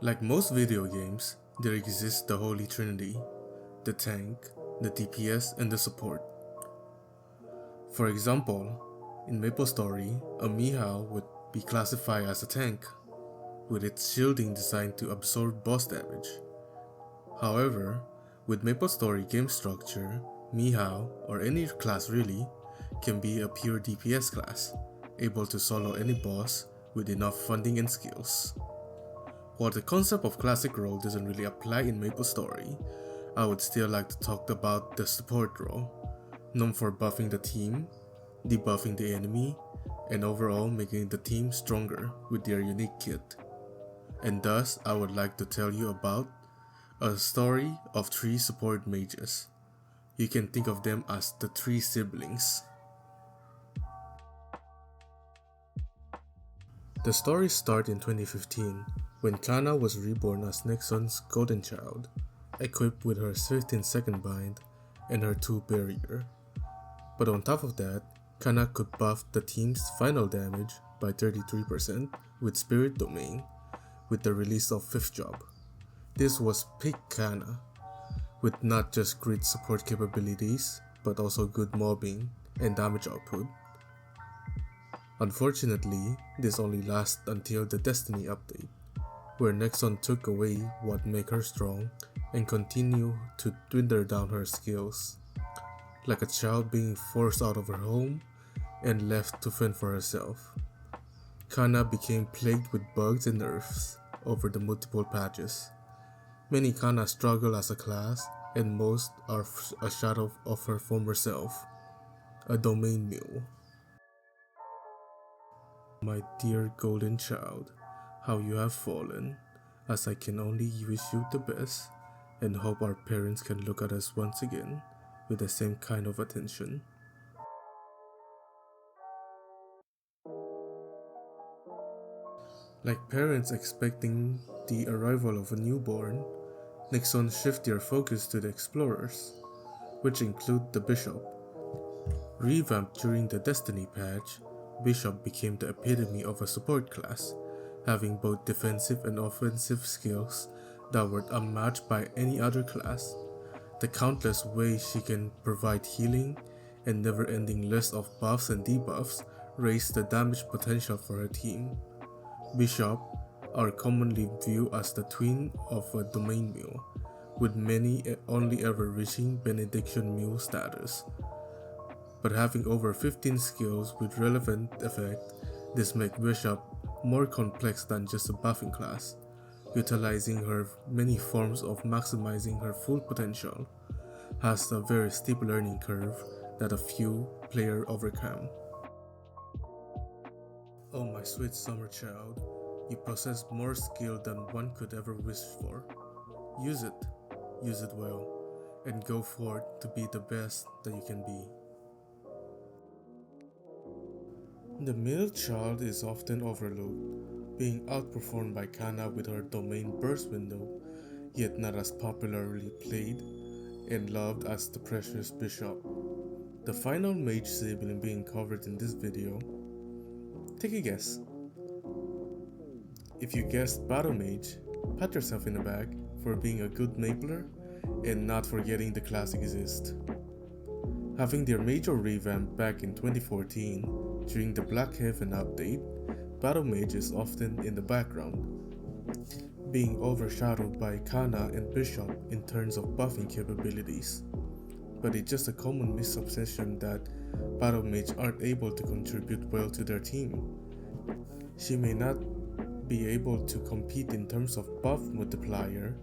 Like most video games, there exists the Holy Trinity: the tank, the DPS, and the support. For example, in Maplestory, a Mihao would be classified as a tank, with its shielding designed to absorb boss damage. However, with Maplestory game structure, Mihao, or any class really, can be a pure DPS class, able to solo any boss with enough funding and skills. While the concept of classic role doesn't really apply in Maplestory, I would still like to talk about the support role, known for buffing the team, debuffing the enemy, and overall making the team stronger with their unique kit. And thus, I would like to tell you about a story of 3 support mages. You can think of them as the 3 siblings. The story starts in 2015 when Kanna was reborn as Nexon's golden child, equipped with her 15-second bind and her 2 barrier. But on top of that, Kanna could buff the team's final damage by 33% with Spirit Domain with the release of 5th job. This was peak Kanna, with not just great support capabilities, but also good mobbing and damage output. Unfortunately, this only lasted until the Destiny update, where Nexon took away what made her strong and continued to dwindle down her skills, like a child being forced out of her home and left to fend for herself. Kanna became plagued with bugs and nerfs over the multiple patches. Many Kanna struggle as a class, and most are a shadow of her former self, a domain mule. My dear golden child, how you have fallen, as I can only wish you the best and hope our parents can look at us once again with the same kind of attention. Like parents expecting the arrival of a newborn, Nexon shift their focus to the explorers, which include the bishop. Revamped during the Destiny patch, Bishop became the epitome of a support class, having both defensive and offensive skills that were unmatched by any other class. The countless ways she can provide healing and never-ending list of buffs and debuffs raised the damage potential for her team. Bishop are commonly viewed as the twin of a domain mule, with many only ever reaching benediction mule status. But having over 15 skills with relevant effect, this makes Bishop more complex than just a buffing class, utilizing her many forms of maximizing her full potential, has a very steep learning curve that a few players overcome. Oh my sweet summer child, you possess more skill than one could ever wish for. Use it well, and go forth to be the best that you can be. The middle child is often overlooked, being outperformed by Kanna with her domain burst window, yet not as popularly played and loved as the precious bishop. The final mage sibling being covered in this video. Take a guess. If you guessed battlemage, pat yourself in the back for being a good mapler and not forgetting the class exists. Having their major revamp back in 2014 during the Black Heaven update, battlemage is often in the background, being overshadowed by Kanna and Bishop in terms of buffing capabilities. But it's just a common misconception that battlemage aren't able to contribute well to their team. She may not be able to compete in terms of buff multiplier,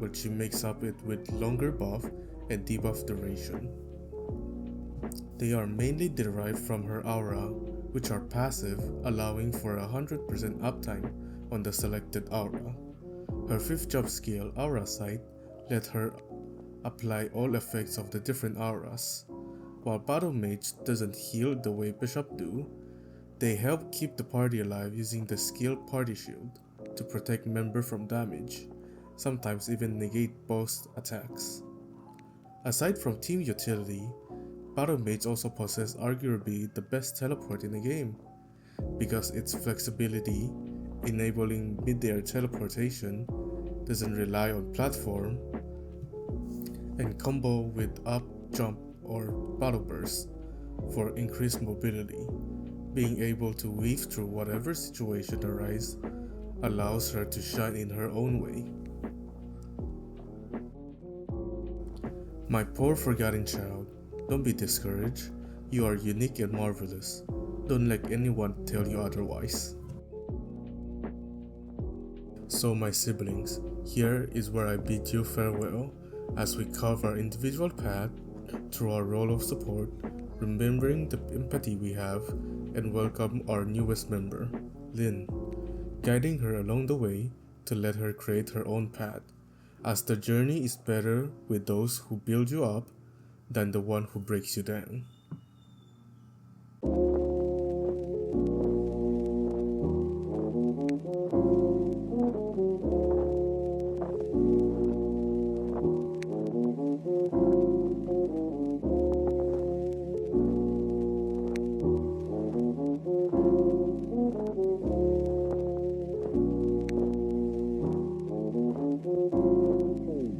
but she makes up it with longer buff and debuff duration. They are mainly derived from her aura, which are passive, allowing for 100% uptime on the selected aura. Her 5th job skill, Aura Sight, let her apply all effects of the different auras. While battlemage doesn't heal the way Bishop do, they help keep the party alive using the skill Party Shield to protect member from damage, sometimes even negate boss attacks. Aside from team utility, battlemage also possess arguably the best teleport in the game, because its flexibility enabling mid-air teleportation, doesn't rely on platform, and combo with up, jump, or battle burst for increased mobility. Being able to weave through whatever situation arises allows her to shine in her own way. My poor forgotten child, don't be discouraged. You are unique and marvelous. Don't let anyone tell you otherwise. So my siblings, here is where I bid you farewell as we carve our individual path through our role of support, remembering the empathy we have, and welcome our newest member, Lynn, guiding her along the way to let her create her own path, as the journey is better with those who build you up than the one who breaks you down.